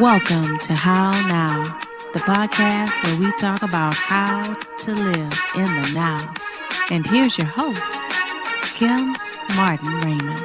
Welcome to How Now, the podcast where we talk about how to live in the now. And here's your host, Kim Martin Raymond.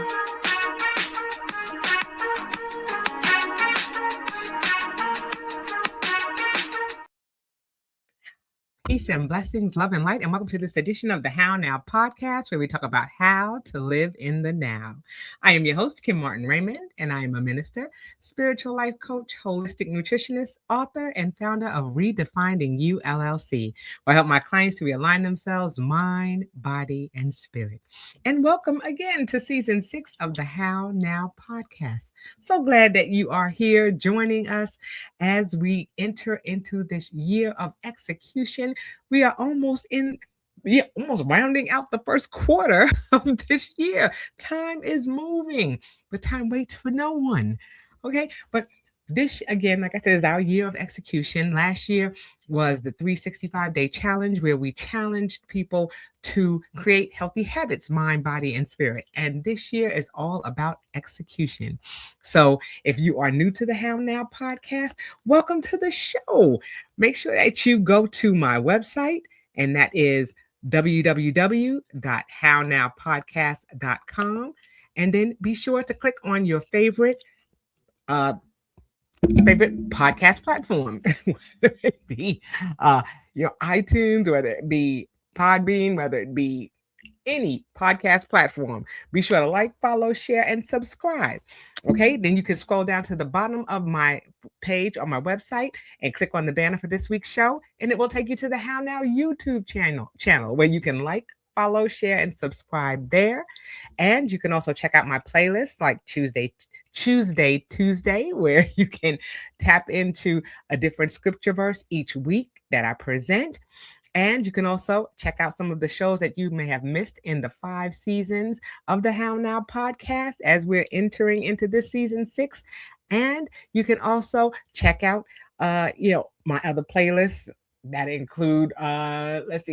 Peace and blessings, love and light, and welcome to this edition of the How Now podcast, where we talk about how to live in the now. I am your host, Kim Martin Raymond, and I am a minister, spiritual life coach, holistic nutritionist, author, and founder of Redefining You LLC, where I help my clients to realign themselves, mind, body, and spirit. And welcome again to season 6 of the How Now podcast. So glad that you are here joining us as we enter into this year of execution. We are almost rounding out the first quarter of this year. Time is moving, but time waits for no one. Okay, but this, again, like I said, is our year of execution. Last year was the 365-day challenge, where we challenged people to create healthy habits, mind, body, and spirit. And this year is all about execution. So if you are new to the How Now podcast, welcome to the show. Make sure that you go to my website, and that is www.hownowpodcast.com. And then be sure to click on your favorite podcast platform, whether it be your iTunes, whether it be Podbean, whether it be any podcast platform. Be sure to like, follow, share, and subscribe. Okay, then you can scroll down to the bottom of my page on my website and click on the banner for this week's show, and it will take you to the How Now YouTube channel where you can like, follow, share, and subscribe there. And you can also check out my playlists like Tuesday, where you can tap into a different scripture verse each week that I present. And you can also check out some of the shows that you may have missed in the 5 seasons of the How Now podcast as we're entering into this season 6. And you can also check out, my other playlists that include,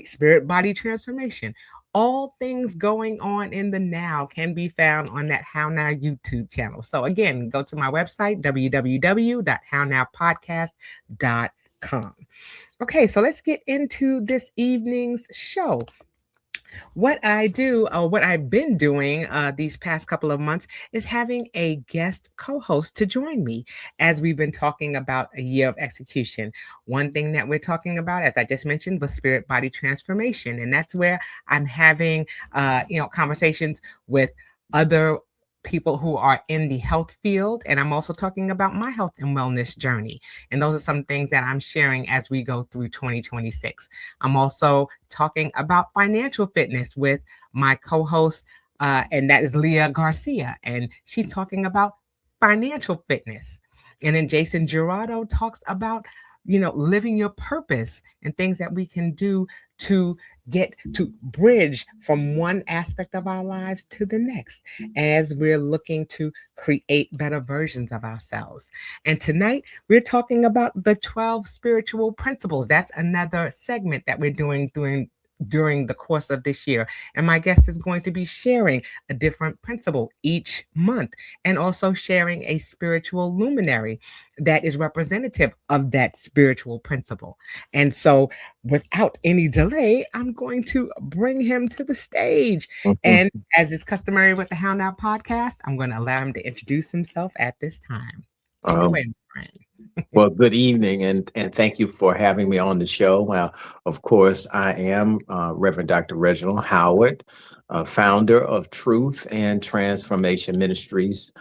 spirit body transformation. All things going on in the now can be found on that How Now YouTube channel. So again, go to my website, www.hownowpodcast.com. Okay, so let's get into this evening's show. What I do, or what I've been doing these past couple of months, is having a guest co-host to join me as we've been talking about a year of execution. One thing that we're talking about, as I just mentioned, was spirit body transformation. And that's where I'm having, conversations with other people who are in the health field. And I'm also talking about my health and wellness journey. And those are some things that I'm sharing as we go through 2026. I'm also talking about financial fitness with my co-host, and that is Leah Garcia. And she's talking about financial fitness. And then Jason Gerardo talks about, living your purpose and things that we can do to get to bridge from one aspect of our lives to the next as we're looking to create better versions of ourselves. And tonight we're talking about the 12 spiritual principles. That's another segment that we're doing during the course of this year. And my guest is going to be sharing a different principle each month, and also sharing a spiritual luminary that is representative of that spiritual principle. And so without any delay, I'm going to bring him to the stage. And as is customary with the How Now podcast, I'm going to allow him to introduce himself at this time. Take it away, my friend. Well, good evening, and thank you for having me on the show. Well, of course, I am Reverend Dr. Reginald Howard, founder of Truth and Transformation Ministries,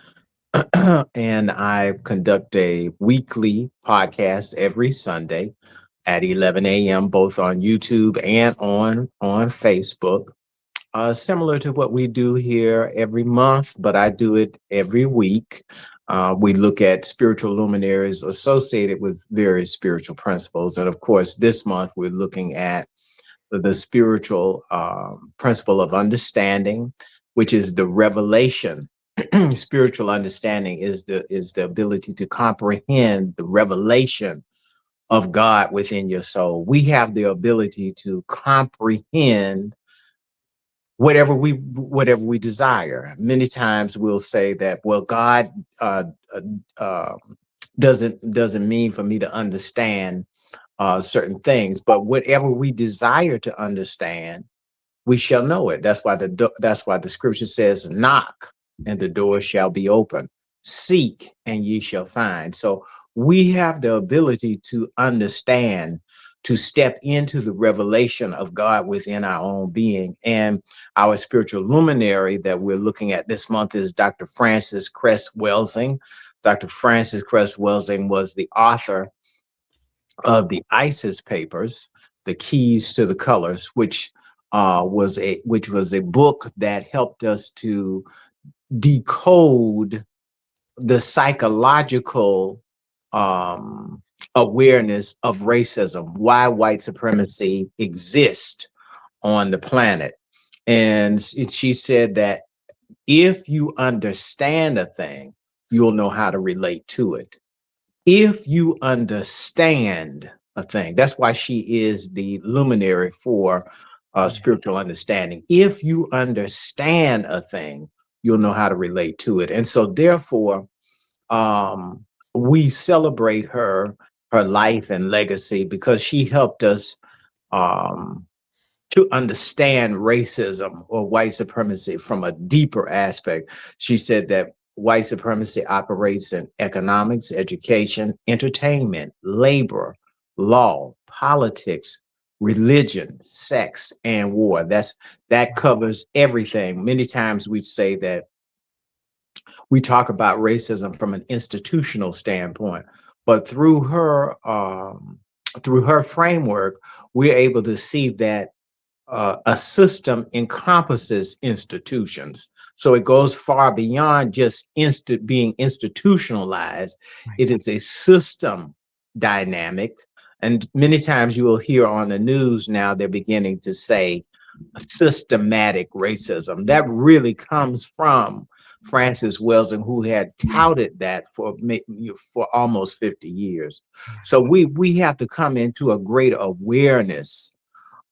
and I conduct a weekly podcast every Sunday at 11 a.m., both on YouTube and on Facebook. Similar to what we do here every month, but I do it every week. We look at spiritual luminaries associated with various spiritual principles. And of course, this month we're looking at the spiritual principle of understanding, which is the revelation. Spiritual understanding is the ability to comprehend the revelation of God within your soul. We have the ability to comprehend whatever we desire. Many times we'll say that, well, God doesn't mean for me to understand certain things. But whatever we desire to understand, we shall know it. That's why that's why the scripture says, knock and the door shall be open. Seek and ye shall find. So we have the ability to understand, to step into the revelation of God within our own being. And our spiritual luminary that we're looking at this month is Dr. Frances Cress Welsing. Dr. Frances Cress Welsing was the author of the ISIS papers, The Keys to the Colors, which was a book that helped us to decode the psychological awareness of racism, why white supremacy exists on the planet. And she said that if you understand a thing, you'll know how to relate to it. If you understand a thing, that's why she is the luminary for spiritual understanding. If you understand a thing, you'll know how to relate to it. And so therefore, we celebrate her life and legacy because she helped us to understand racism or white supremacy from a deeper aspect. She said that white supremacy operates in economics, education, entertainment, labor, law, politics, religion, sex, and war. That covers everything. Many times we say that we talk about racism from an institutional standpoint, but through her framework, we're able to see that a system encompasses institutions. So it goes far beyond just being institutionalized. Right. It is a system dynamic. And many times you will hear on the news now, they're beginning to say systematic racism. That really comes from Frances Welsing, who had touted that for almost 50 years. So we have to come into a greater awareness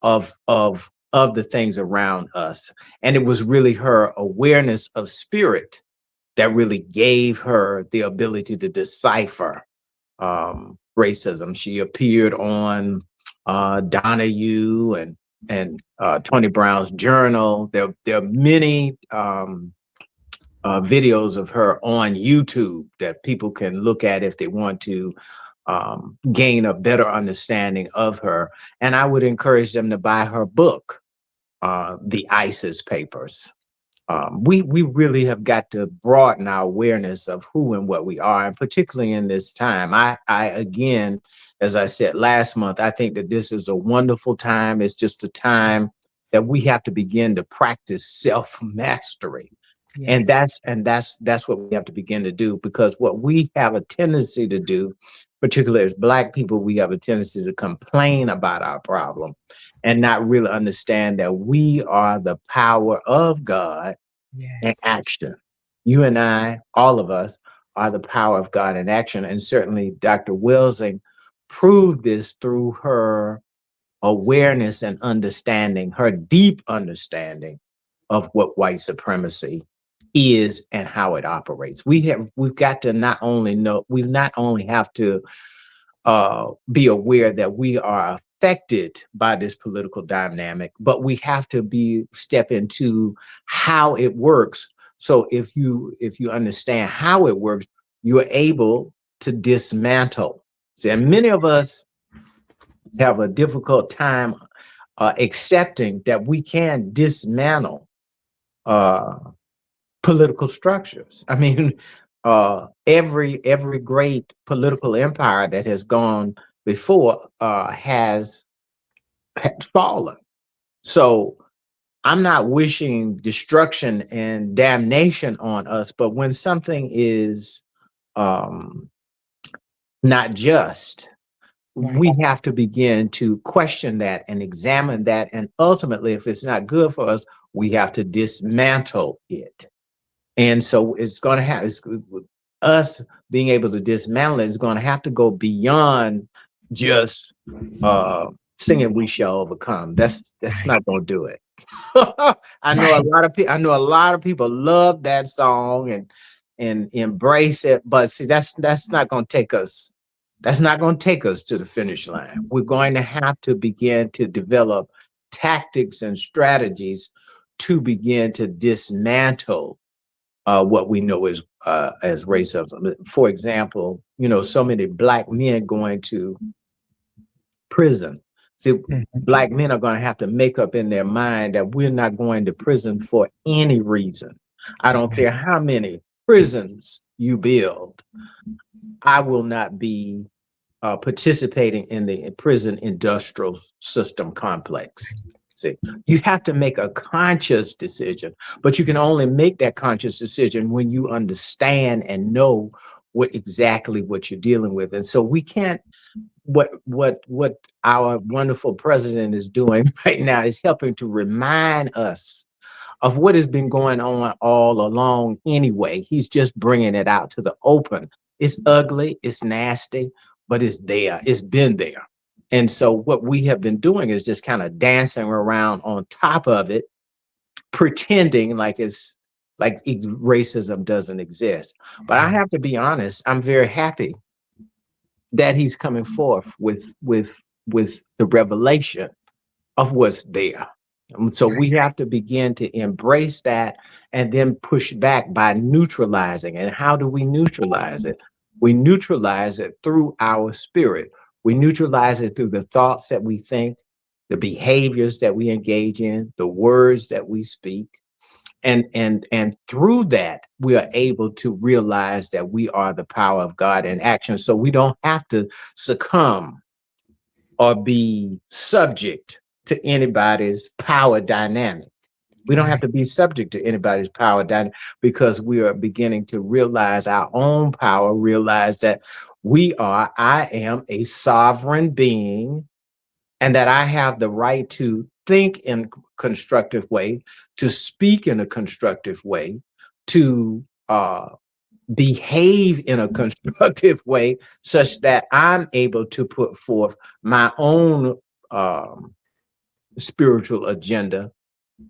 of the things around us. And it was really her awareness of spirit that really gave her the ability to decipher racism. She appeared on Donahue and Tony Brown's Journal. There are many videos of her on YouTube that people can look at if they want to gain a better understanding of her. And I would encourage them to buy her book, The ISIS Papers. We really have got to broaden our awareness of who and what we are, and particularly in this time. I again, as I said last month, I think that this is a wonderful time. It's just a time that we have to begin to practice self-mastery. Yes. And that's what we have to begin to do, because what we have a tendency to do, particularly as Black people, we have a tendency to complain about our problem and not really understand that we are the power of God in action. You and I, all of us, are the power of God in action. And certainly Dr. Welsing proved this through her awareness and understanding, her deep understanding of what white supremacy is and how it operates. We've got to not only have to be aware that we are affected by this political dynamic, but we have to step into how it works. So if you understand how it works, you're able to dismantle. See, and many of us have a difficult time accepting that we can dismantle political structures. I mean, every great political empire that has gone before has fallen. So I'm not wishing destruction and damnation on us, but when something is not just, we have to begin to question that and examine that. And ultimately, if it's not good for us, we have to dismantle it. And so it's going to have us being able to dismantle it is going to have to go beyond just singing "We Shall Overcome." That's not going to do it. I know a lot of people love that song, and embrace it. But see, that's not going to take us. That's not going to take us to the finish line. We're going to have to begin to develop tactics and strategies to begin to dismantle what we know as racism. For example, so many Black men going to prison. See, Black men are going to have to make up in their mind that we're not going to prison for any reason. I don't care how many prisons you build. I will not be participating in the prison industrial system complex. See, you have to make a conscious decision, but you can only make that conscious decision when you understand and know exactly what you're dealing with. And so we can't. What our wonderful president is doing right now is helping to remind us of what has been going on all along anyway. He's just bringing it out to the open. It's ugly, it's nasty, but it's there. It's been there. And so what we have been doing is just kind of dancing around on top of it, pretending like racism doesn't exist. But I have to be honest, I'm very happy that he's coming forth with the revelation of what's there. So we have to begin to embrace that and then push back by neutralizing. And how do we neutralize it? We neutralize it through our spirit. We neutralize it through the thoughts that we think, the behaviors that we engage in, the words that we speak. And through that, we are able to realize that we are the power of God in action. So we don't have to succumb or be subject to anybody's power dynamic. We don't have to be subject to anybody's power dynamic because we are beginning to realize our own power, realize that I am a sovereign being, and that I have the right to think in a constructive way, to speak in a constructive way, to behave in a constructive way, such that I'm able to put forth my own spiritual agenda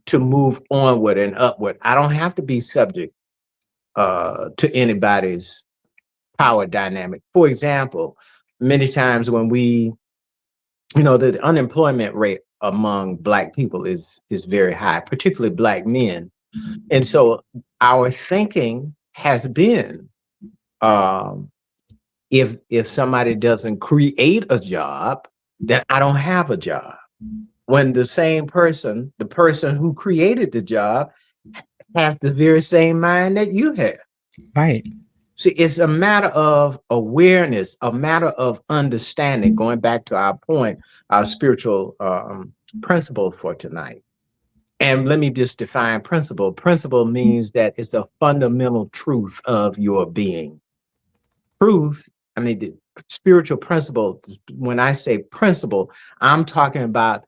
to move onward and upward. I don't have to be subject to anybody's power dynamic. For example, many times when the unemployment rate among Black people is very high, particularly Black men. And so our thinking has been, if somebody doesn't create a job, then I don't have a job. When the same person, the person who created the job, has the very same mind that you have. Right. See, it's a matter of awareness, a matter of understanding, going back to our point, our spiritual principle for tonight. And let me just define principle. Principle means that it's a fundamental truth of your being. Truth, the spiritual principle, when I say principle, I'm talking about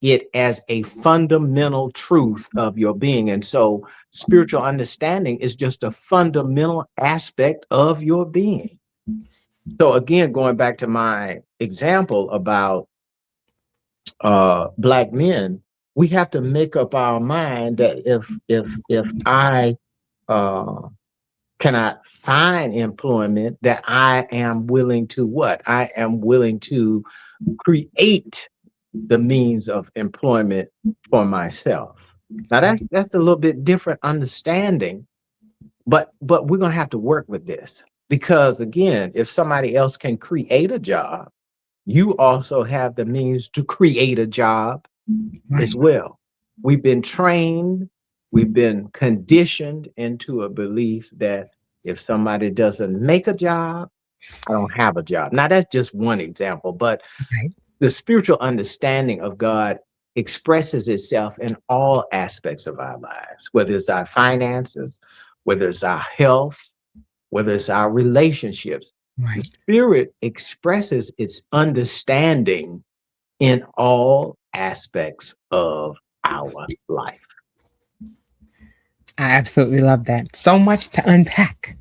it as a fundamental truth of your being. And so spiritual understanding is just a fundamental aspect of your being. So again, going back to my example about Black men, we have to make up our mind that if I cannot find employment, that I am willing to what? I am willing to create the means of employment for myself. Now that's a little bit different understanding, but we're gonna have to work with this, because again, if somebody else can create a job, you also have the means to create a job as well. We've been trained, we've been conditioned into a belief that if somebody doesn't make a job, I don't have a job. Now that's just one example, but the spiritual understanding of God expresses itself in all aspects of our lives, whether it's our finances, whether it's our health, whether it's our relationships. The Spirit expresses its understanding in all aspects of our life. I absolutely love that. So much to unpack.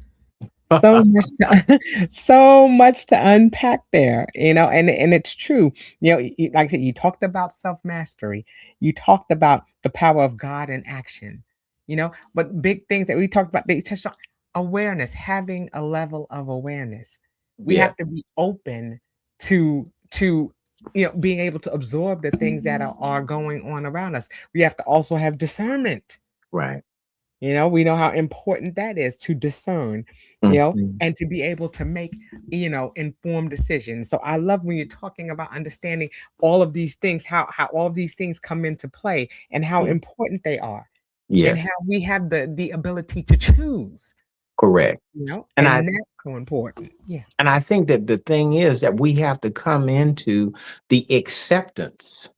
So much to unpack there, and it's true. Like I said, you talked about self-mastery. You talked about the power of God in action, but big things that we talked about, that you touched on, awareness, having a level of awareness. We Yeah. have to be open to being able to absorb the things that are going on around us. We have to also have discernment. Right. We know how important that is to discern, Mhm. and to be able to make, informed decisions. So I love when you're talking about understanding all of these things, how all of these things come into play and how Yeah. important they are, and Yes, how we have the ability to choose, correct. And I and that's so important. Yeah. and I think that the thing is that we have to come into the acceptance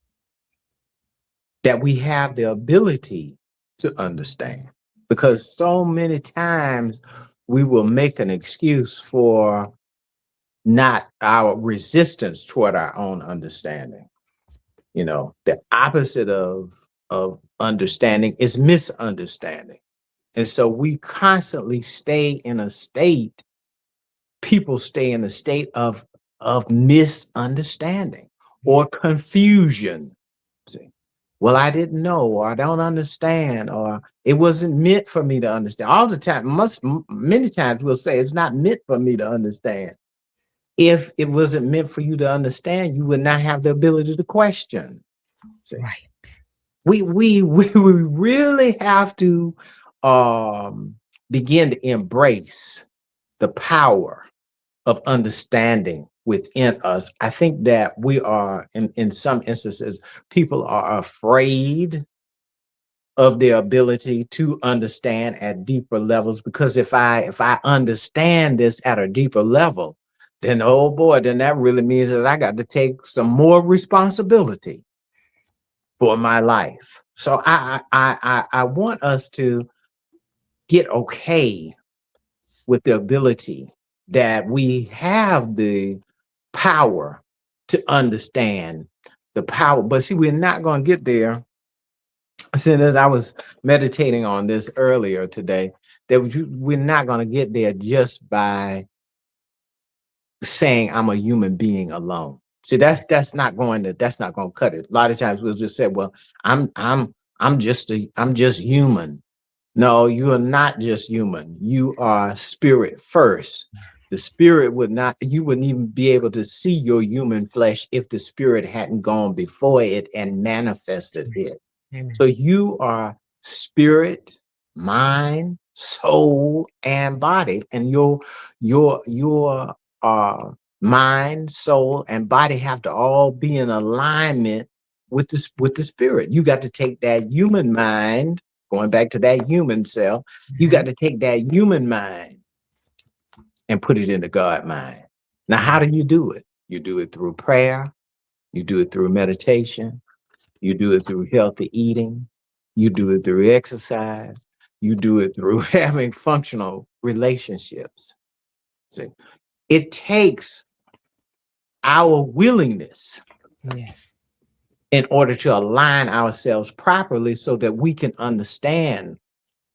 that we have the ability to understand. Because so many times we will make an excuse for not our resistance toward our own understanding. The opposite of understanding is misunderstanding. And so we constantly people stay in a state of misunderstanding or confusion. See, well, I didn't know, or I don't understand, or it wasn't meant for me to understand. All the time, many times we'll say it's not meant for me to understand. If it wasn't meant for you to understand, you would not have the ability to question. See, Right. we really have to begin to embrace the power of understanding within us. I think that we are, in some instances, people are afraid of their ability to understand at deeper levels, because if I understand this at a deeper level, then oh boy, then that really means that I got to take some more responsibility for my life. So I want us to get okay with the ability that we have the power to understand the power. But see, we're not going to get there. Since as I was meditating on this earlier today, that we're not going to get there just by saying I'm a human being alone. See, that's not going to cut it. A lot of times we'll just say, well, I'm just human. No, you are not just human. You are spirit first. The spirit you wouldn't even be able to see your human flesh if the spirit hadn't gone before it and manifested it. Amen. So you are spirit, mind, soul, and body, and your mind, soul, and body have to all be in alignment with the spirit. You got to take that human mind, going back to that human self. You got to take that human mind and put it into God mind. Now, how do you do it? You do it through prayer. You do it through meditation. You do it through healthy eating. You do it through exercise. You do it through having functional relationships. See, it takes our willingness Yes. in order to align ourselves properly so that we can understand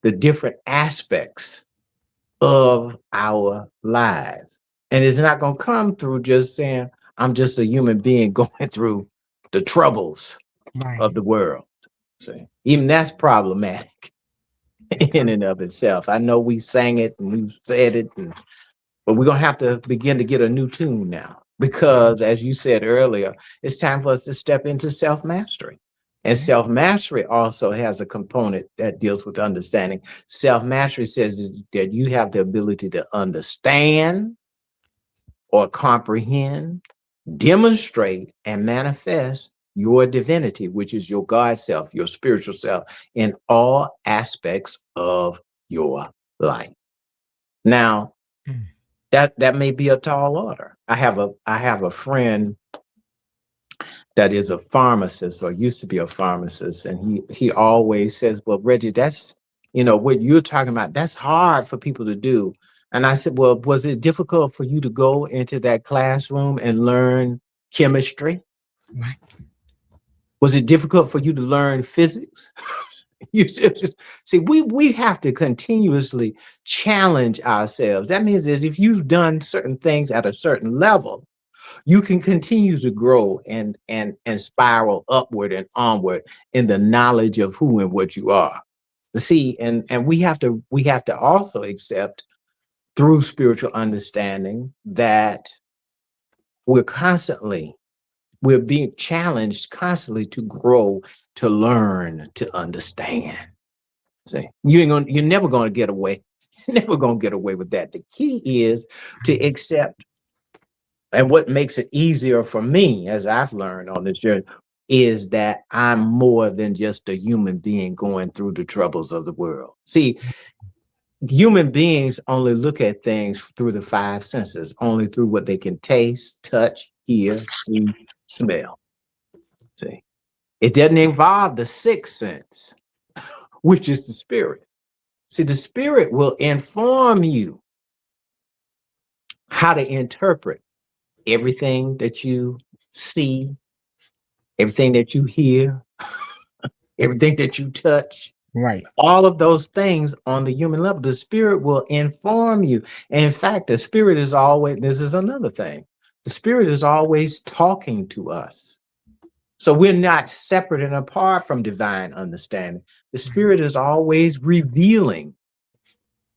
the different aspects of our lives. And it's not going to come through just saying, I'm just a human being going through the troubles Right. of the world. See, even that's problematic in and of itself. I know we sang it and we said it, but we're going to have to begin to get a new tune now, because as you said earlier, it's time for us to step into self-mastery. And self-mastery also has a component that deals with understanding. Self-mastery says that you have the ability to understand or comprehend, demonstrate, and manifest your divinity, which is your God self, your spiritual self, in all aspects of your life. Now, that may be a tall order. I have a friend that is a pharmacist, or used to be a pharmacist, and he always says, well, Reggie, that's what you're talking about, that's hard for people to do. And I said, well, was it difficult for you to go into that classroom and learn chemistry? Right. Was it difficult for you to learn physics? You see, we have to continuously challenge ourselves. That means that if you've done certain things at a certain level, you can continue to grow and spiral upward and onward in the knowledge of who and what you are. See, and we have to also accept through spiritual understanding that we're being challenged constantly to grow, to learn, to understand. See, you're never gonna get away, never gonna get away with that. The key is to accept, and what makes it easier for me, as I've learned on this journey, is that I'm more than just a human being going through the troubles of the world. See, human beings only look at things through the five senses, only through what they can taste, touch, hear, see, smell. See, it doesn't involve the sixth sense, which is the spirit. See, the spirit will inform you how to interpret everything that you see, everything that you hear, everything that you touch. Right. All of those things on the human level, the spirit will inform you. And in fact, the spirit is always, this is another thing, the spirit is always talking to us. So we're not separate and apart from divine understanding. The spirit is always revealing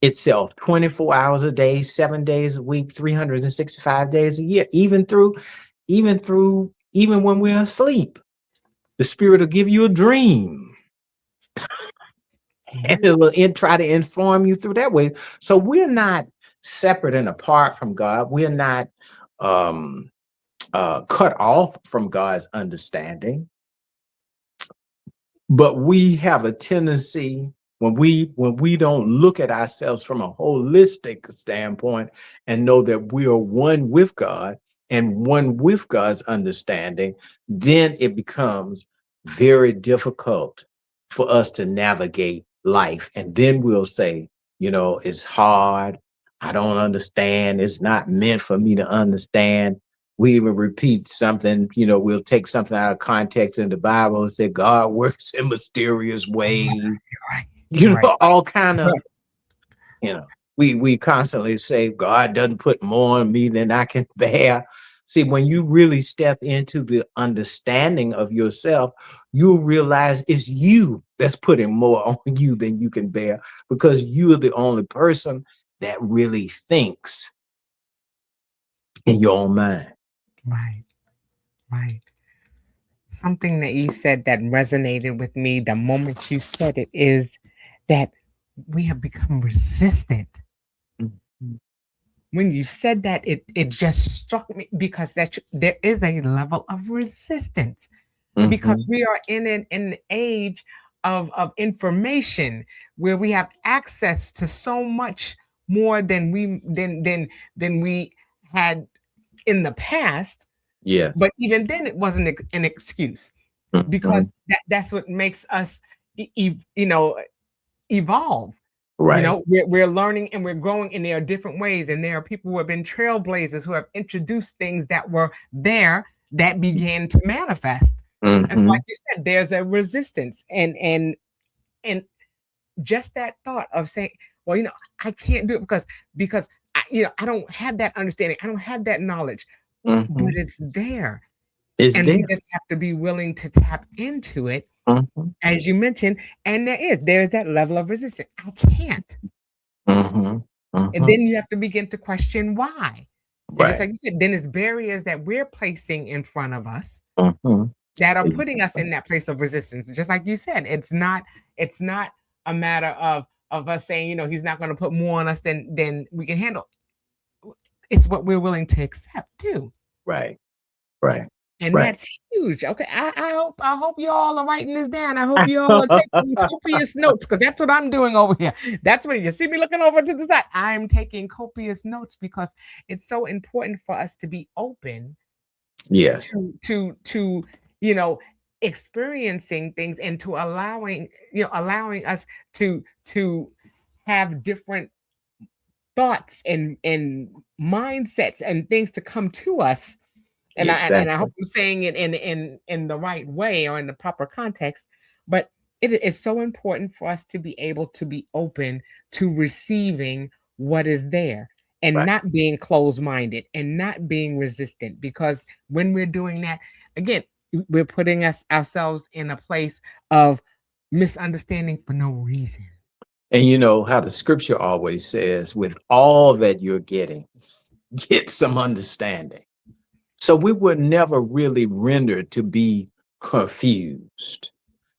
itself 24 hours a day, 7 days a week, 365 days a year, even when we're asleep. The spirit will give you a dream. And it will try to inform you through that way. So we're not separate and apart from God. We're not cut off from God's understanding. But we have a tendency, when we don't look at ourselves from a holistic standpoint and know that we are one with God and one with God's understanding, then it becomes very difficult for us to navigate life. And then we'll say, it's hard. I don't understand. It's not meant for me to understand. We even repeat something, we'll take something out of context in the Bible and say, God works in mysterious ways. Right. All kind of, we constantly say, God doesn't put more on me than I can bear. See, when you really step into the understanding of yourself, you'll realize it's you that's putting more on you than you can bear, because you are the only person that really thinks in your own mind. Right. Something that you said that resonated with me the moment you said it is that we have become resistant. Mm-hmm. When you said that, it just struck me, because there is a level of resistance, because we are in an age of information where we have access to so much more than we had in the past. Yes. But even then, it wasn't an excuse, because that's what makes us evolve. Right. We're learning and we're growing, and there are different ways, and there are people who have been trailblazers, who have introduced things that were there that began to manifest. And so, like you said, there's a resistance, and just that thought of saying, well, I can't do it because I don't have that understanding, I don't have that knowledge, but it's there. We just have to be willing to tap into it, as you mentioned, and there's that level of resistance. I can't. And then you have to begin to question why. Right. Just like you said, then it's barriers that we're placing in front of us that are putting us in that place of resistance. Just like you said, it's not a matter of us saying, he's not going to put more on us than we can handle. It's what we're willing to accept too. Right. And that's huge. Okay, I hope you all are writing this down. I hope you all are taking copious notes, because that's what I'm doing over here. That's when you see me looking over to the side. I'm taking copious notes, because it's so important for us to be open. Yes. To experiencing things, and to allowing us to have different thoughts and mindsets and things to come to us. And I hope I'm saying it in the right way, or in the proper context. But it is so important for us to be able to be open to receiving what is there, and not being closed-minded, and not being resistant. Because when we're doing that, again, we're putting ourselves in a place of misunderstanding for no reason. And you know how the scripture always says, with all that you're getting, get some understanding. So we were never really rendered to be confused.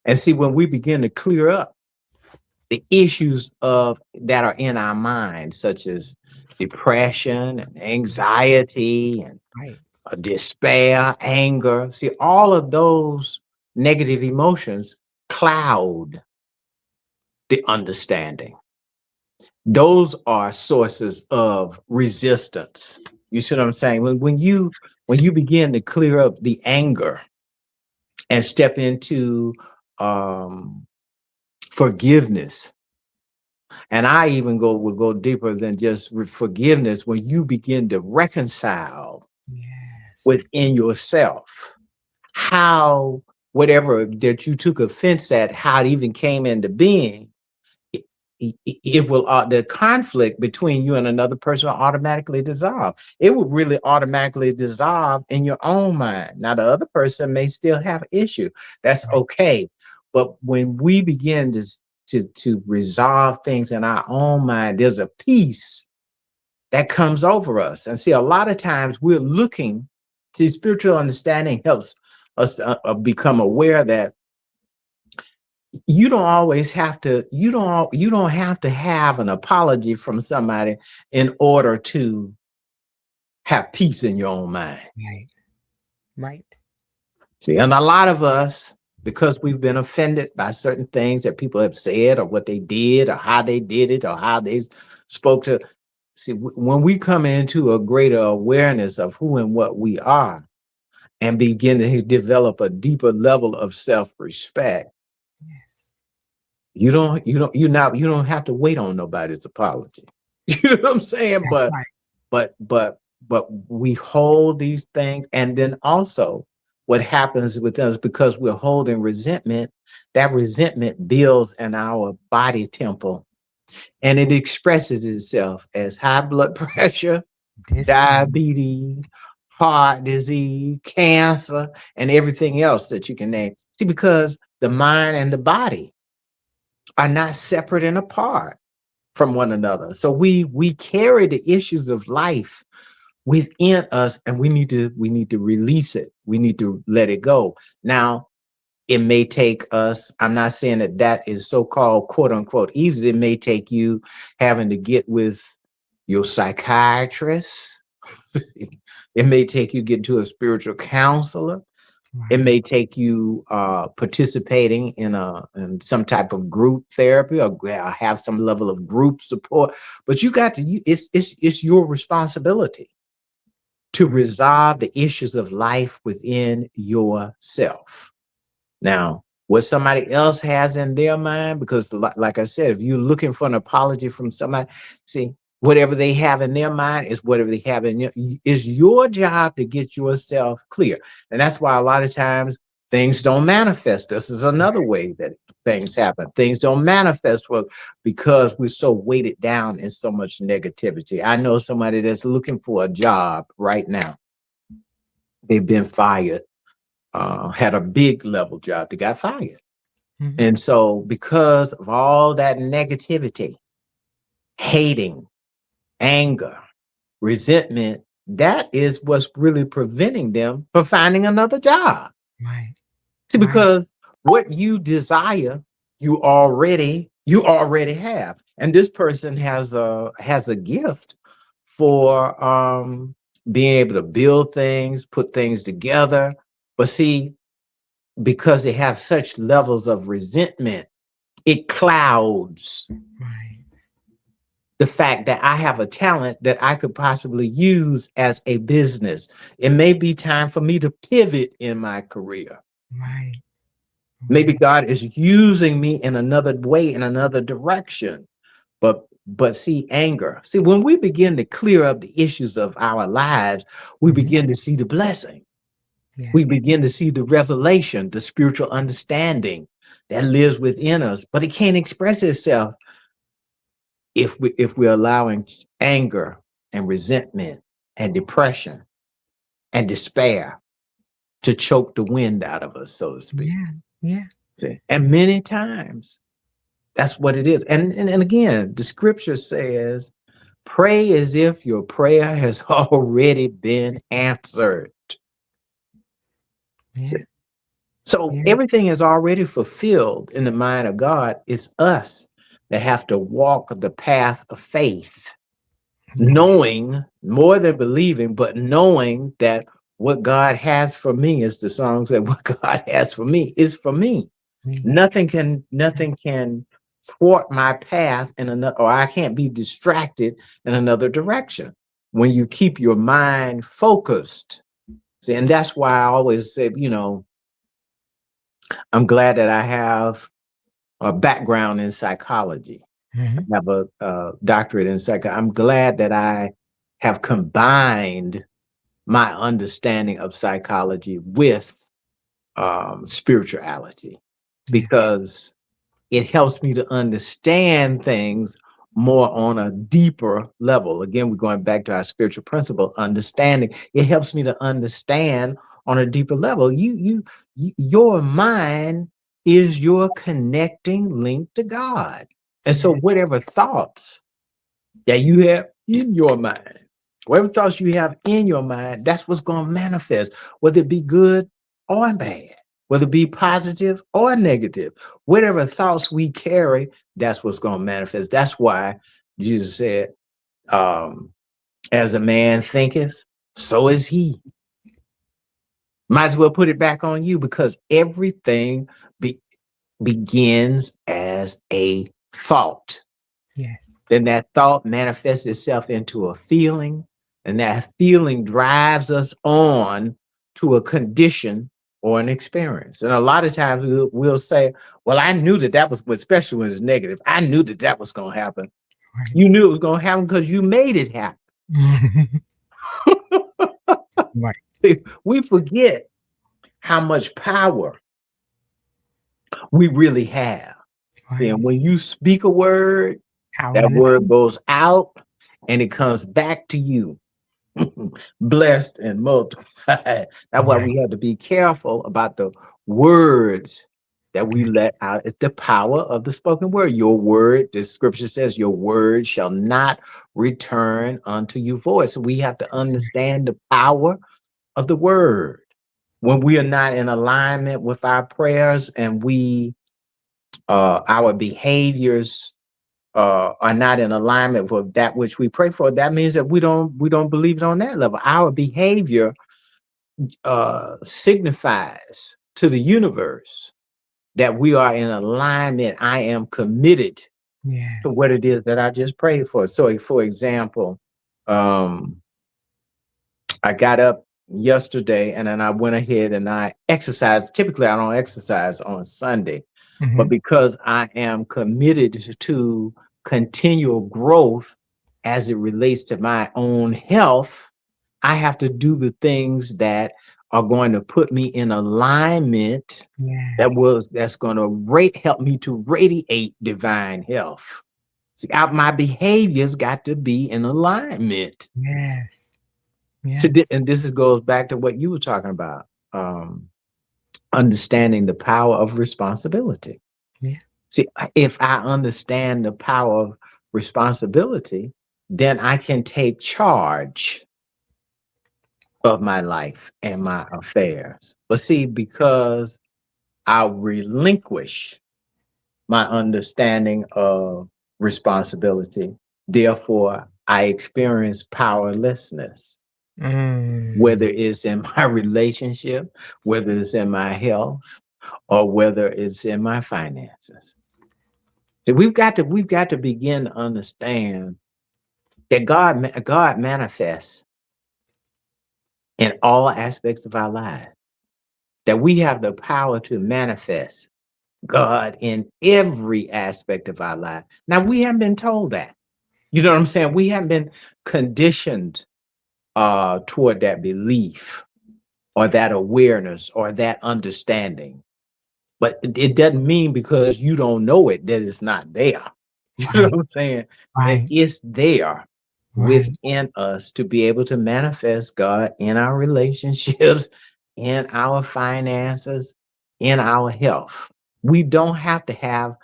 And see, when we begin to clear up the issues that are in our minds, such as depression and anxiety and Right. despair, anger, see, all of those negative emotions cloud the understanding. Those are sources of resistance. You see what I'm saying? When you begin to clear up the anger and step into forgiveness, and I even would go deeper than just forgiveness. When you begin to reconcile Yes. within yourself how whatever that you took offense at, how it even came into being, it will the conflict between you and another person will automatically dissolve. It will really automatically dissolve in your own mind. Now, the other person may still have issue. That's Right. okay. But when we begin to resolve things in our own mind, there's a peace that comes over us. And see, a lot of times we're looking. See, spiritual understanding helps us to become aware that you don't always have to, you don't have to have an apology from somebody in order to have peace in your own mind. Right. Right. See, and a lot of us, because we've been offended by certain things that people have said or what they did or how they did it or how they spoke to, see, when we come into a greater awareness of who and what we are and begin to develop a deeper level of self-respect, Yes. you don't have to wait on nobody's apology. You know what I'm saying? That's right. But we hold these things, and then also what happens with us, because we're holding resentment, that resentment builds in our body temple, and it expresses itself as high blood pressure, diabetes, heart disease, cancer, and everything else that you can name. See, because the mind and the body are not separate and apart from one another. So we carry the issues of life within us, and we need to release it. We need to let it go. Now, it may take us, I'm not saying that is so-called quote unquote easy. It may take you having to get with your psychiatrist. It may take you getting to a spiritual counselor. It may take you participating in some type of group therapy or have some level of group support. But you got to, it's your responsibility to resolve the issues of life within yourself. Now, what somebody else has in their mind, because like I said, if you're looking for an apology from somebody, see, whatever they have in their mind is whatever they have in is your job to get yourself clear. And that's why a lot of times things don't manifest. This is another way that things happen. Things don't manifest because we're so weighted down in so much negativity. I know somebody that's looking for a job right now. They've been fired, had a big level job. They got fired. Mm-hmm. And so because of all that negativity, hating, anger, resentment, that is what's really preventing them from finding another job. Right. See, because what you desire, you already have. And this person has a gift for being able to build things, put things together. But see, because they have such levels of resentment, it clouds the fact that I have a talent that I could possibly use as a business. It may be time for me to pivot in my career. Right. Maybe God is using me in another way, in another direction. But see, anger. See, when we begin to clear up the issues of our lives, we begin to see the blessing. Yes. We begin to see the revelation, the spiritual understanding that lives within us, but it can't express itself if we're allowing anger and resentment and depression and despair to choke the wind out of us, so to speak. Yeah. See? And many times That's what it is. And again, the scripture says, pray as if your prayer has already been answered. Yeah. So Yeah. everything is already fulfilled in the mind of God. It's us that have to walk the path of faith, knowing more than believing, but knowing that what God has for me, is the song said, what God has for me is for me. Nothing can thwart my path in another, or I can't be distracted in another direction. When you keep your mind focused. See, and that's why I always said, I'm glad that I have a background in psychology. I have a doctorate in psychology. I'm glad that I have combined my understanding of psychology with spirituality, because it helps me to understand things more on a deeper level. Again, we're going back to our spiritual principle, understanding. It helps me to understand on a deeper level. Your mind is your connecting link to God. And so whatever thoughts that you have in your mind, whatever thoughts you have in your mind, that's what's going to manifest, whether it be good or bad, whether it be positive or negative. Whatever thoughts we carry, that's what's going to manifest. That's why Jesus said, as a man thinketh, so is he. Might as well put it back on you, because everything begins as a thought. Yes. Then that thought manifests itself into a feeling, and that feeling drives us on to a condition or an experience. And a lot of times we'll say, well, I knew that was, especially when it's negative, I knew that was going to happen. Right. You knew it was going to happen because you made it happen. Right. We forget how much power we really have. Right. See, and when you speak a word, that word goes out and it comes back to you, blessed and multiplied. That's why we have to be careful about the words that we let out. It's the power of the spoken word. Your word, the scripture says, your word shall not return unto you void. So we have to understand the power of the word. When we are not in alignment with our prayers, and our behaviors are not in alignment with that which we pray for, that means that we don't believe it on that level. Our behavior signifies to the universe that we are in alignment. I am committed to what it is that I just prayed for. So, for example, I got up yesterday and then I went ahead and I exercised. Typically, I don't exercise on Sunday, but because I am committed to continual growth as it relates to my own health, I have to do the things that are going to put me in alignment. That's going to help me to radiate divine health. See, my behaviors got to be in alignment. Yes. And this goes back to what you were talking about, understanding the power of responsibility. See, if I understand the power of responsibility, then I can take charge of my life and my affairs. But see, because I relinquish my understanding of responsibility, therefore I experience powerlessness. Whether it's in my relationship, whether it's in my health, or whether it's in my finances. So we've got to begin to understand that God manifests in all aspects of our lives. That we have the power to manifest God in every aspect of our life. Now, we haven't been told that. You know what I'm saying? We haven't been conditioned toward that belief or that awareness or that understanding. But it doesn't mean because you don't know it that it's not there. You know what I'm saying? Right. It's there within us to be able to manifest God in our relationships, in our finances, in our health. We don't have to have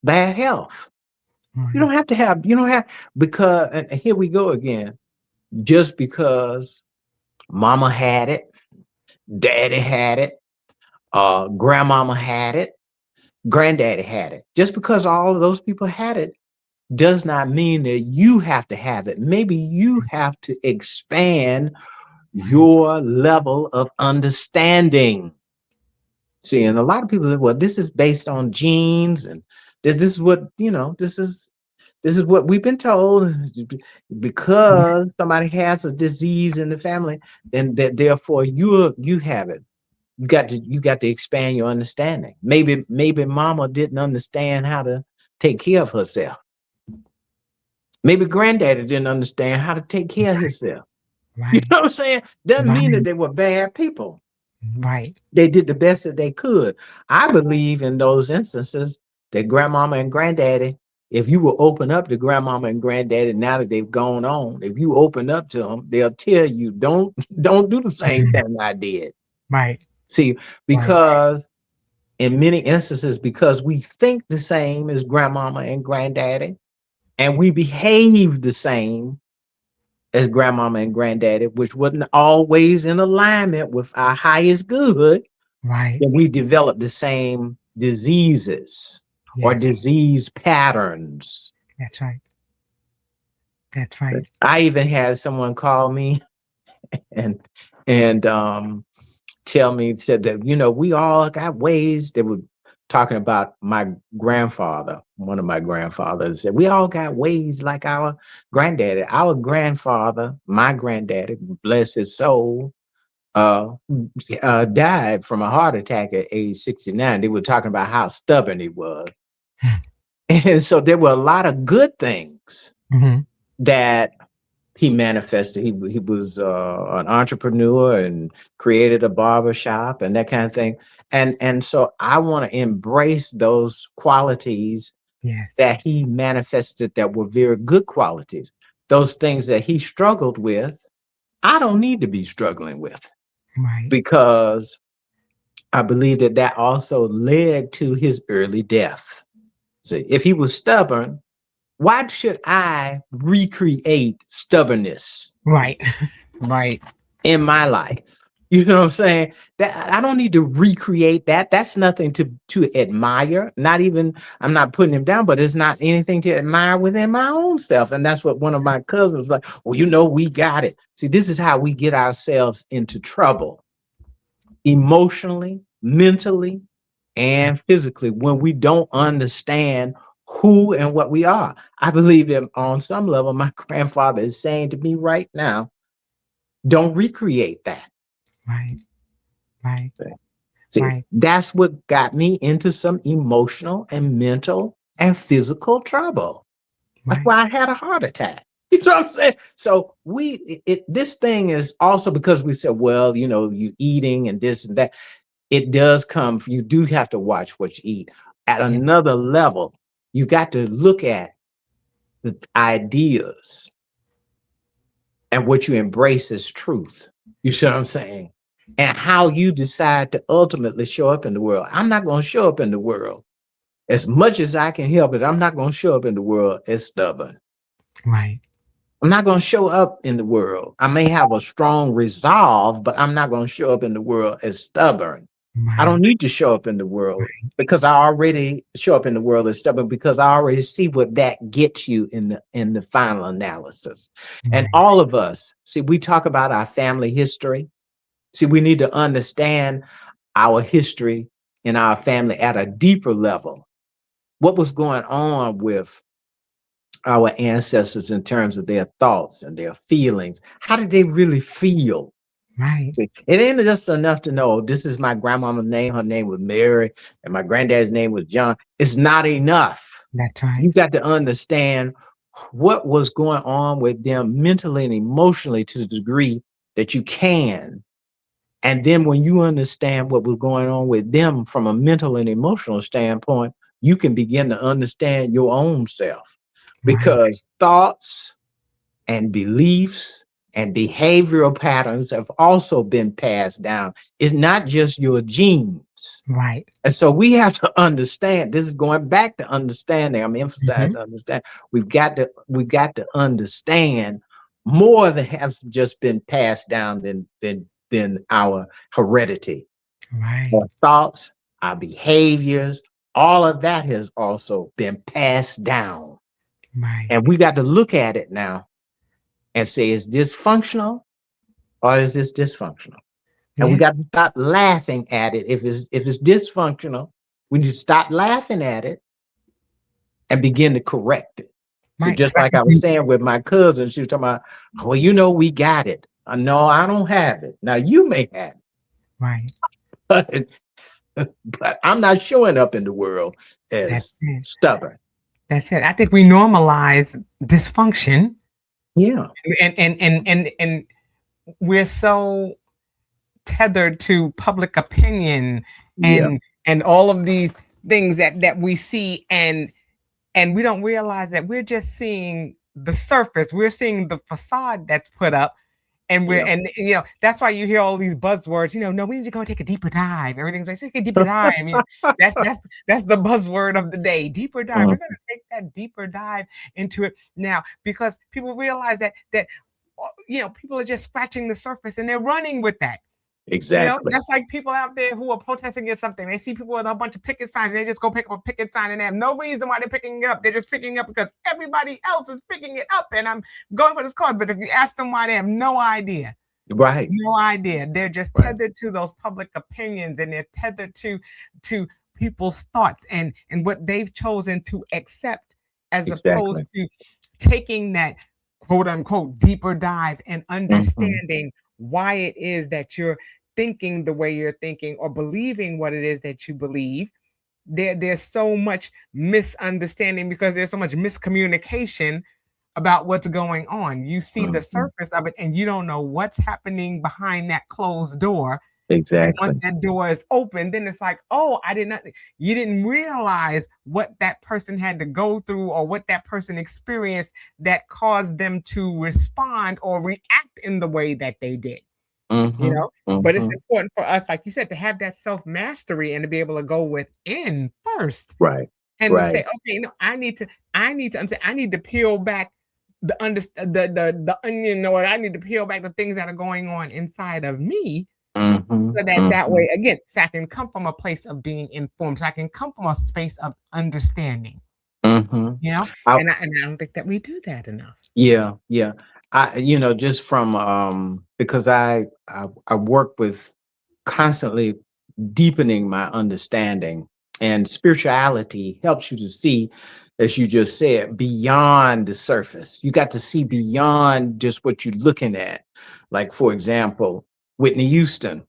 bad health. You don't have to have, because, and here we go again, just because mama had it, daddy had it, grandmama had it, granddaddy had it. Just because all of those people had it does not mean that you have to have it. Maybe you have to expand your level of understanding. See, and a lot of people say, well, this is based on genes, and this is what, this is what we've been told. Because somebody has a disease in the family, then therefore you have it. You got to expand your understanding. Maybe mama didn't understand how to take care of herself. Maybe granddaddy didn't understand how to take care of himself. Right. You know what I'm saying? Doesn't mean that they were bad people. Right. They did the best that they could. I believe in those instances that grandmama and granddaddy, if you will open up to grandmama and granddaddy now that they've gone on, if you open up to them, they'll tell you, don't do the same thing I did. Right. See, because in many instances, because we think the same as grandmama and granddaddy, and we behave the same as grandmama and granddaddy, which wasn't always in alignment with our highest good, right, then we develop the same diseases or disease patterns. That's right. That's right. I even had someone call me and tell me, said that, we all got ways. They were talking about my grandfather, one of my grandfathers, said we all got ways like our granddaddy. Our grandfather, my granddaddy, bless his soul, died from a heart attack at age 69. They were talking about how stubborn he was. And so there were a lot of good things that he manifested. He was an entrepreneur and created a barber shop and that kind of thing. And so I want to embrace those qualities that he manifested that were very good qualities. Those things that he struggled with, I don't need to be struggling with. Right. Because I believe that also led to his early death. See, if he was stubborn, why should I recreate stubbornness? Right. Right. In my life. You know what I'm saying? That I don't need to recreate that. That's nothing to admire. Not even, I'm not putting him down, but it's not anything to admire within my own self. And that's what one of my cousins was like, well, we got it. See, this is how we get ourselves into trouble. Emotionally, mentally, and physically, when we don't understand who and what we are. I believe that on some level, my grandfather is saying to me right now, don't recreate that. Right. Right. See, that's what got me into some emotional and mental and physical trouble. That's why I had a heart attack. You know what I'm saying? So this thing is also because we said, well, you eating and this and that. It does come, you do have to watch what you eat. At another level, you got to look at the ideas and what you embrace as truth. You see what I'm saying? And how you decide to ultimately show up in the world. I'm not going to show up in the world as much as I can help it. I'm not going to show up in the world as stubborn. Right. I'm not going to show up in the world. I may have a strong resolve, but I'm not going to show up in the world as stubborn. Right. I don't need to show up in the world because I already show up in the world as stubborn, because I already see what that gets you in the final analysis. And all of us, see, we talk about our family history. See, we need to understand our history in our family at a deeper level. What was going on with our ancestors in terms of their thoughts and their feelings? How did they really feel? Right. It ain't just enough to know this is my grandmama's name. Her name was Mary, and my granddad's name was John. It's not enough. That's right. You got to understand what was going on with them mentally and emotionally to the degree that you can. And then when you understand what was going on with them from a mental and emotional standpoint, you can begin to understand your own self, because thoughts and beliefs and behavioral patterns have also been passed down. It's not just your genes. Right. And so we have to understand, this is going back to understanding. I'm emphasizing understand. We've got to understand more that has just been passed down than our heredity. Right. Our thoughts, our behaviors, all of that has also been passed down. Right. And we got to look at it now and say, is this functional or is this dysfunctional? And we got to stop laughing at it. If it's dysfunctional, we need to stop laughing at it and begin to correct it. So just like I was saying with my cousin, she was talking about, well, we got it. No, I don't have it. Now you may have it. Right. But I'm not showing up in the world as stubborn. That's it. I think we normalize dysfunction. Yeah. And we're so tethered to public opinion and all of these things that we see, and we don't realize that we're just seeing the surface. We're seeing the facade that's put up. And that's why you hear all these buzzwords. No, we need to go take a deeper dive. Everything's like, take a deeper dive. I mean, that's the buzzword of the day. Deeper dive. We're going to take that deeper dive into it now, because people realize that people are just scratching the surface and they're running with that. Exactly. That's like people out there who are protesting against something. They see people with a bunch of picket signs and they just go pick up a picket sign, and they have no reason why they're picking it up. They're just picking it up because everybody else is picking it up, and I'm going for this cause. But if you ask them why, they have no idea. Right. No idea. They're just tethered to those public opinions, and they're tethered to people's thoughts and what they've chosen to accept, as opposed to taking that quote unquote deeper dive and understanding why it is that you're thinking the way you're thinking, or believing what it is that you believe. There's so much misunderstanding because there's so much miscommunication about what's going on. You see the surface of it and you don't know what's happening behind that closed door. Exactly. And once that door is open, then it's like, oh, you didn't realize what that person had to go through or what that person experienced that caused them to respond or react in the way that they did. But it's important for us, like you said, to have that self-mastery and to be able to go within first. Right. And to say, okay, I need to understand, I need to peel back the onion, or I need to peel back the things that are going on inside of me. So that way, again, so I can come from a place of being informed, so I can come from a space of understanding. And I don't think that we do that enough. Yeah. Just from because I work with constantly deepening my understanding, and spirituality helps you to see, as you just said, beyond the surface. You got to see beyond just what you're looking at. Like, for example, Whitney Houston.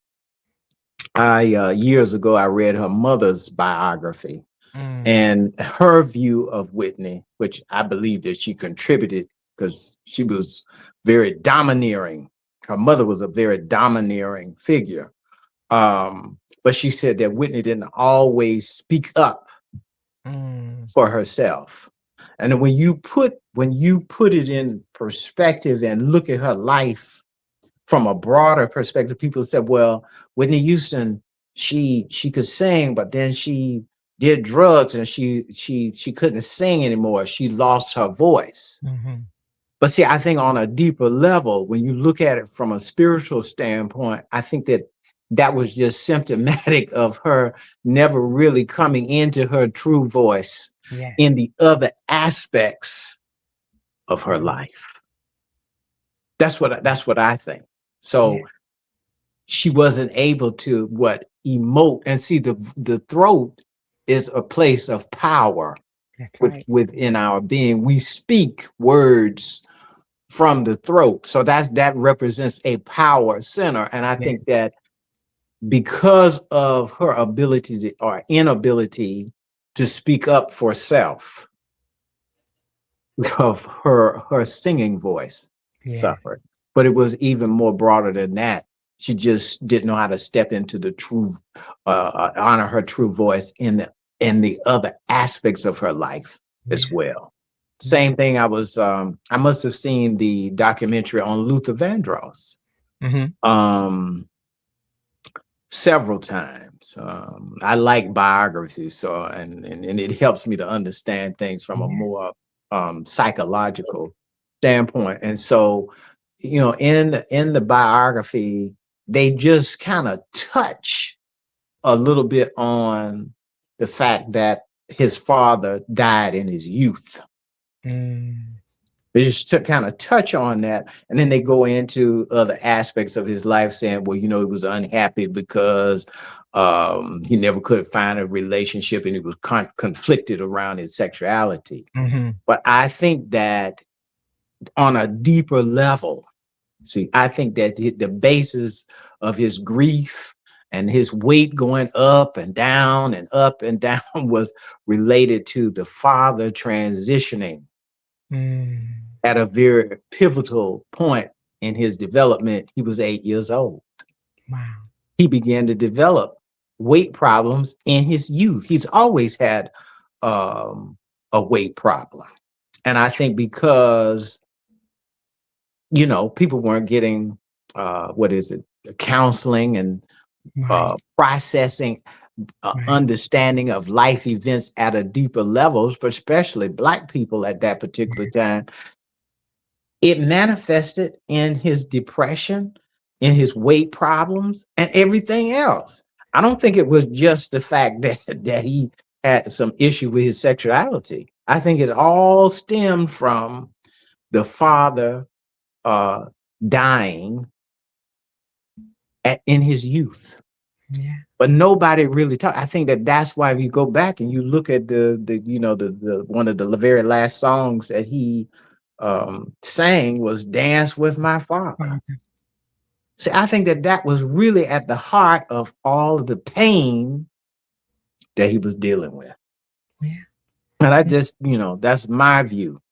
Years ago, I read her mother's biography, and her view of Whitney, which I believe that she contributed because she was very domineering. Her mother was a very domineering figure. But she said that Whitney didn't always speak up for herself. And when you put it in perspective and look at her life from a broader perspective, people said, well, Whitney Houston, she could sing, but then she did drugs and she couldn't sing anymore. She lost her voice. But see, I think on a deeper level, when you look at it from a spiritual standpoint, I think that was just symptomatic of her never really coming into her true voice in the other aspects of her life. That's what I think. So she wasn't able to emote, and see the throat is a place of power. Within our being. We speak words from the throat. So that represents a power center. And I think that because of her ability or inability to speak up for self, of her singing voice suffered. But it was even more broader than that. She just didn't know how to step into the true, honor her true voice in the other aspects of her life as well. Same thing. I must have seen the documentary on Luther Vandross several times. I like biographies, so and it helps me to understand things from a more psychological standpoint. And so, in the biography, they just kind of touch a little bit on the fact that his father died in his youth. They just kind of touch on that, and then they go into other aspects of his life, saying, well, he was unhappy because he never could find a relationship, and he was conflicted around his sexuality. But I think that on a deeper level, I think that the basis of his grief and his weight going up and down was related to the father transitioning at a very pivotal point in his development. He was 8 years old. Wow. He began to develop weight problems in his youth. He's always had a weight problem. And I think because, people weren't getting, counseling and processing, understanding of life events at a deeper levels, but especially Black people at that particular time, it manifested in his depression, in his weight problems, and everything else. I don't think it was just the fact that he had some issue with his sexuality. I think it all stemmed from the father dying in his youth. Yeah. But nobody really talked. I think that's why if you go back and you look at the one of the very last songs that he sang was "Dance with My Father." See, I think that was really at the heart of all of the pain that he was dealing with. Yeah. And I just, that's my view.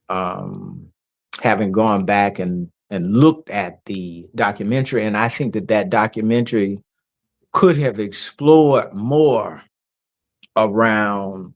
Having gone back and looked at the documentary, and I think that documentary could have explored more around,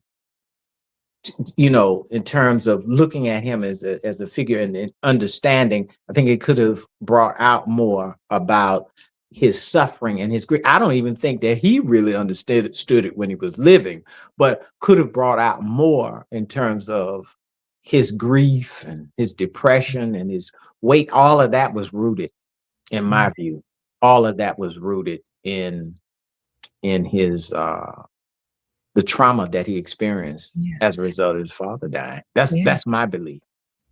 in terms of looking at him as a figure and understanding. I think it could have brought out more about his suffering and his grief. I don't even think that he really understood it when he was living, but could have brought out more in terms of his grief and his depression and his weight. All of that was rooted, in my view, all of that was rooted in his the trauma that he experienced as a result of his father dying. That's my belief.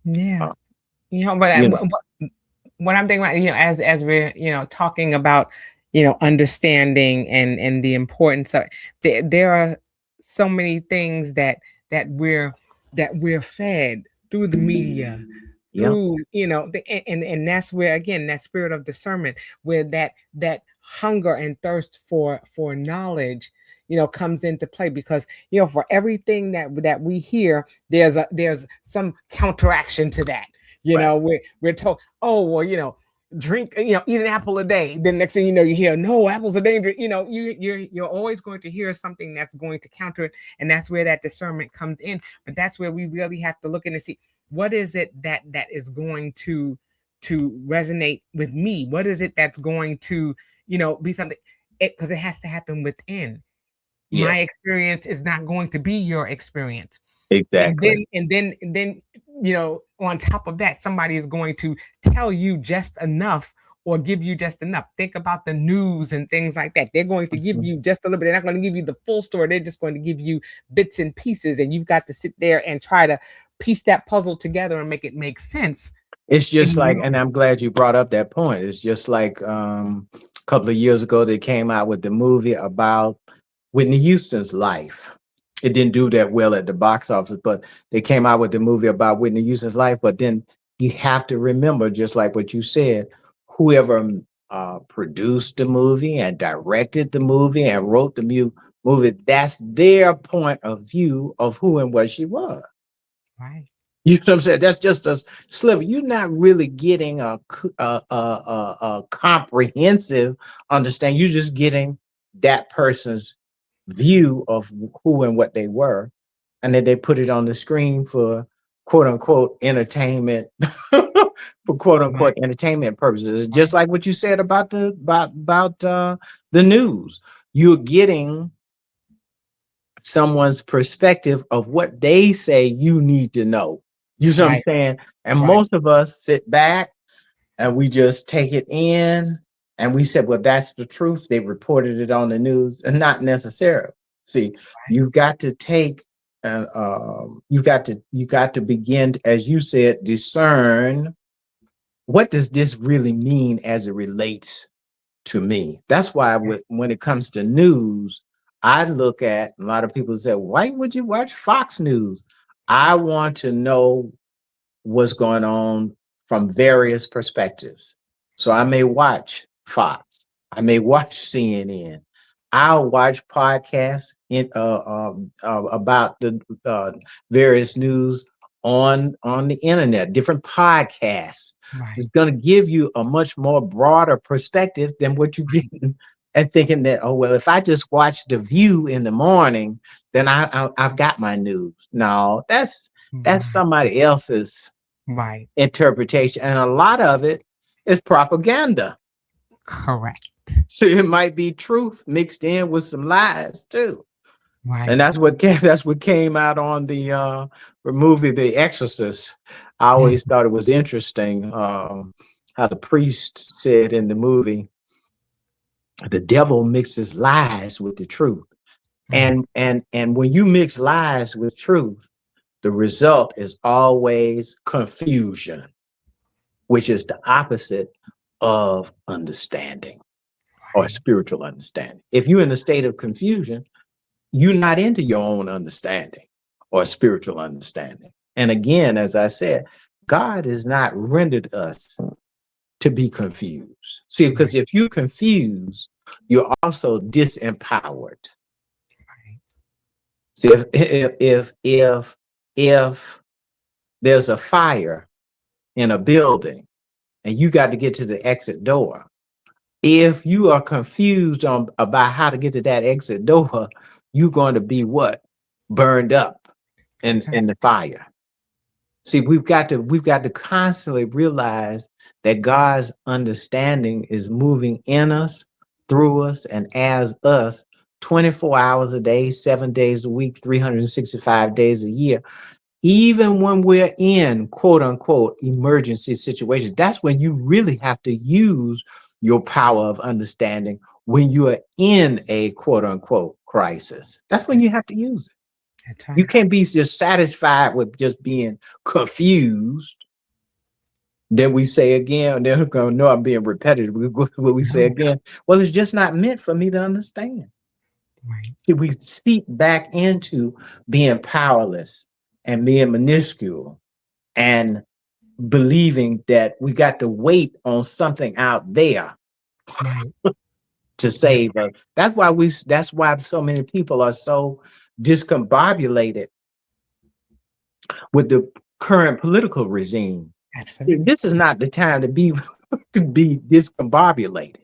Yeah. What I'm thinking about, as we're, talking about, understanding and the importance of there are so many things that we're fed through the media, through, and that's where, again, that spirit of discernment, where that hunger and thirst for knowledge, comes into play, because, for everything that we hear, there's some counteraction to that. We're told, oh, well, drink, eat an apple a day. Then next thing you know, you hear, no, apples are dangerous. You're always going to hear something that's going to counter it. And that's where that discernment comes in. But that's where we really have to look in and see, what is it that is going to resonate with me? What is it that's going to, be something, because it has to happen within. Yes. My experience is not going to be your experience. Exactly. And then, on top of that, somebody is going to tell you just enough or give you just enough. Think about the news and things like that. They're going to give you just a little bit. They're not going to give you the full story. They're just going to give you bits and pieces. And you've got to sit there and try to piece that puzzle together and make it make sense. It's just like, and I'm glad you brought up that point. It's just like a couple of years ago, they came out with the movie about Whitney Houston's life. It didn't do that well at the box office, but they came out with the movie about Whitney Houston's life. But then you have to remember, just like what you said, whoever produced the movie and directed the movie and wrote the movie, that's their point of view of who and what she was. Right. You know what I'm saying? That's just a sliver. You're not really getting a comprehensive understanding. You're just getting that person's view of who and what they were, and then they put it on the screen for quote unquote entertainment for quote unquote entertainment purposes. Just like what you said about the news. You're getting someone's perspective of what they say you need to know. You see what I'm saying? And most of us sit back and we just take it in and we said, well, that's the truth. They reported it on the news, and not necessarily. See, you've got to take you got to begin to, as you said, discern what does this really mean as it relates to me. That's why when it comes to news, I look at, a lot of people say, why would you watch Fox News? I want to know what's going on from various perspectives. So I may watch Fox, I may watch CNN, I'll watch podcasts about the various news on the internet, different podcasts. It's going to give you a much more broader perspective than what you get, and thinking that, oh, well, if I just watch The View in the morning, then I've got my news. No, that's somebody else's interpretation, and a lot of it is propaganda. Correct. So it might be truth mixed in with some lies too. And that's what came out on the movie The Exorcist. I always thought it was interesting how the priest said in the movie, the devil mixes lies with the truth. And when you mix lies with truth, the result is always confusion, which is the opposite of understanding or spiritual understanding. If you're in a state of confusion, you're not into your own understanding or spiritual understanding. And again, as I said, God has not rendered us to be confused. See, because if you're confused, you're also disempowered. See, if there's a fire in a building and you got to get to the exit door, if you are confused about how to get to that exit door, you're going to be what? Burned up in the fire. See, we've got to constantly realize that God's understanding is moving in us, through us, and as us 24 hours a day, 7 days a week, 365 days a year. Even when we're in quote unquote emergency situations, that's when you really have to use your power of understanding. When you are in a quote unquote crisis, that's when you have to use it. You can't be just satisfied with just being confused. Then we say again, they're going to know I'm being repetitive. What we say again, well, it's just not meant for me to understand. We seep back into being powerless and being minuscule and believing that we got to wait on something out there to save us. That's why so many people are so discombobulated with the current political regime. Absolutely. This is not the time to be discombobulated.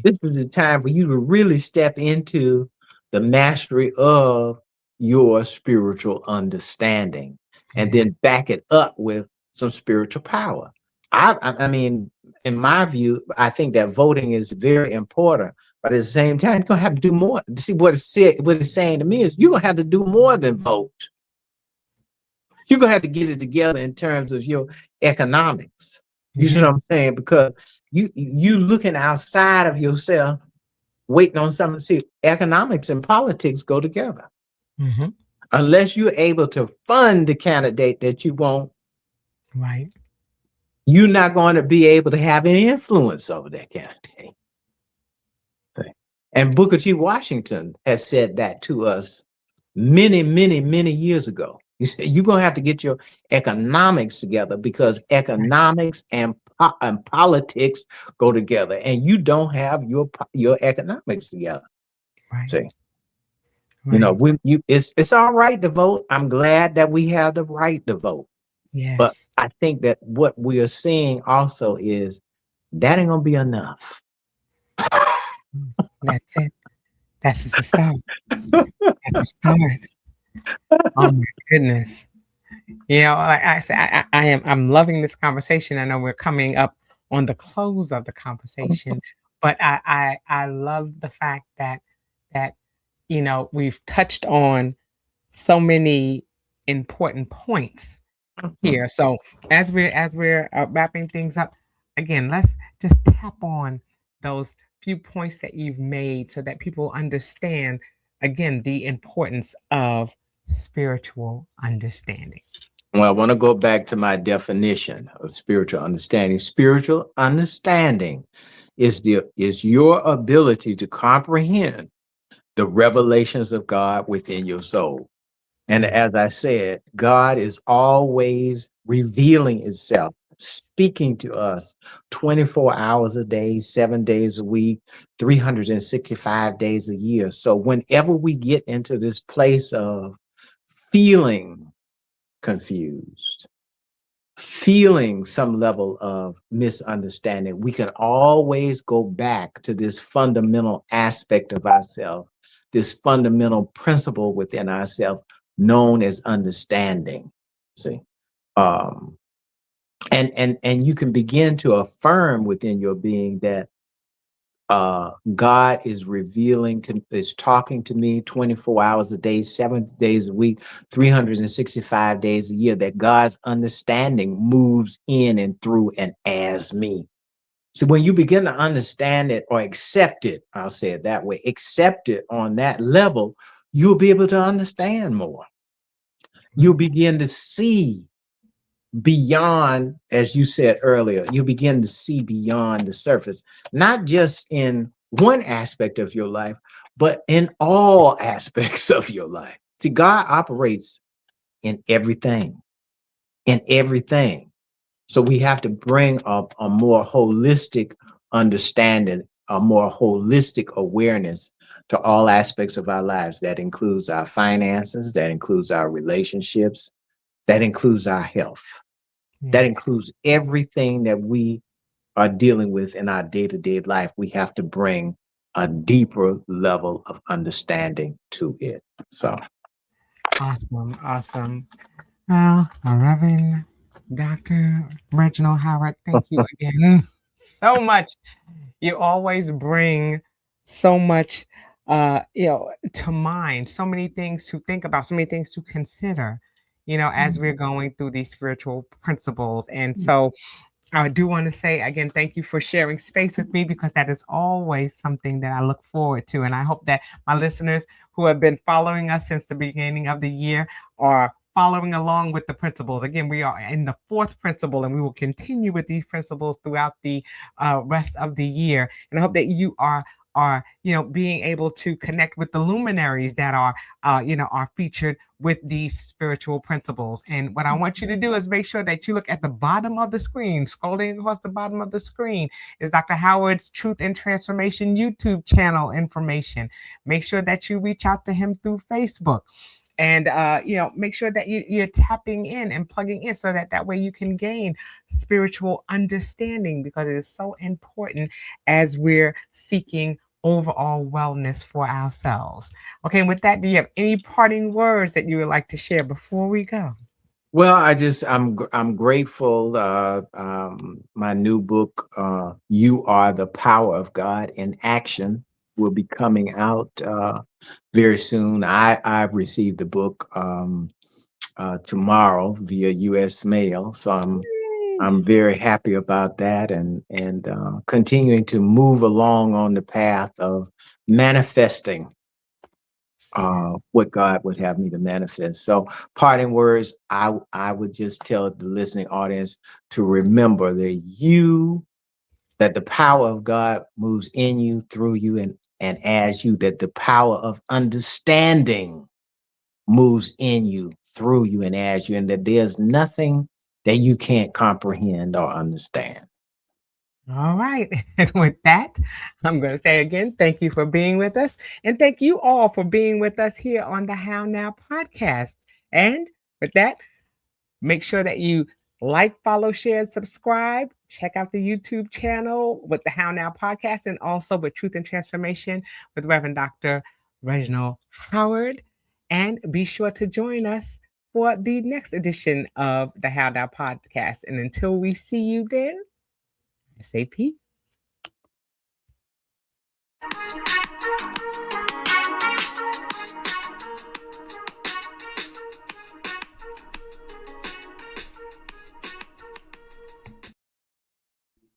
This is the time for you to really step into the mastery of your spiritual understanding and then back it up with some spiritual power. I mean, in my view, I think that voting is very important, but at the same time, you're gonna have to do more. See, what it's saying to me is you're gonna have to do more than vote. You're gonna have to get it together in terms of your economics. You see what I'm saying? Because you looking outside of yourself, waiting on something to see. Economics and politics go together. Unless you're able to fund the candidate that you want, you're not going to be able to have any influence over that candidate. And Booker T. Washington has said that to us many, many, many years ago. He said, you're going to have to get your economics together, because economics and politics go together, and you don't have your economics together. See? You know, it's all right to vote. I'm glad that we have the right to vote. But I think that what we are seeing also is that ain't gonna be enough. That's it. That's just a start. That's a start. Oh my goodness. Like I said, I'm loving this conversation. I know we're coming up on the close of the conversation, but I love the fact that we've touched on so many important points Mhm. here. So as we're wrapping things up, again, let's just tap on those few points that you've made so that people understand again the importance of spiritual understanding. Well, I want to go back to my definition of spiritual understanding. Spiritual understanding is your ability to comprehend the revelations of God within your soul. And Yeah. as I said, God is always revealing itself, speaking to us 24 hours a day, 7 days a week, 365 days a year. So whenever we get into this place of feeling confused, feeling some level of misunderstanding, we can always go back to this fundamental aspect of ourselves, this fundamental principle within ourselves known as understanding. See, um, and you can begin to affirm within your being that God is is talking to me 24 hours a day, 7 days a week, 365 days a year, that God's understanding moves in and through and as me. So when you begin to understand it or accept it, I'll say it that way, accept it on that level, you'll be able to understand more. You'll begin to see beyond, as you said earlier, you begin to see beyond the surface, not just in one aspect of your life, but in all aspects of your life. See, God operates in everything, in everything. So we have to bring a more holistic understanding, a more holistic awareness to all aspects of our lives. That includes our finances, that includes our relationships, that includes our health. That Yes. includes everything that we are dealing with in our day-to-day life. We have to bring a deeper level of understanding to it. So, Awesome. Awesome. Well, Reverend Dr. Reginald Howard, thank you again so much. You always bring so much to mind, so many things to think about, so many things to consider, as we're going through these spiritual principles. And so I do want to say again, thank you for sharing space with me, because that is always something that I look forward to. And I hope that my listeners who have been following us since the beginning of the year are following along with the principles. Again, we are in the fourth principle, and we will continue with these principles throughout the rest of the year. And I hope that you are being able to connect with the luminaries that are featured with these spiritual principles. And what I want you to do is make sure that you look at the bottom of the screen. Scrolling across the bottom of the screen is Dr. Howard's Truth and Transformation YouTube channel information. Make sure that you reach out to him through Facebook. And make sure that you're tapping in and plugging in, so that way you can gain spiritual understanding, because it is so important as we're seeking overall wellness for ourselves. Okay, and with that, do you have any parting words that you would like to share before we go? well, I'm grateful. My new book, "You Are the Power of God in Action," will be coming out very soon. I've received the book tomorrow via U.S. mail, so I'm very happy about that, and continuing to move along on the path of manifesting what God would have me to manifest. So, parting words, I would just tell the listening audience to remember that the power of God moves in you, through you, and as you, that the power of understanding moves in you, through you, and as you, and that there's nothing that you can't comprehend or understand. All right. And with that, I'm going to say again, thank you for being with us. And thank you all for being with us here on the How Now podcast. And with that, make sure that you like, follow, share, and subscribe. Check out the YouTube channel with the How Now podcast, and also with Truth and Transformation with Reverend Dr. Reginald Howard. And be sure to join us for the next edition of the How Now podcast. And until we see you then, I say peace.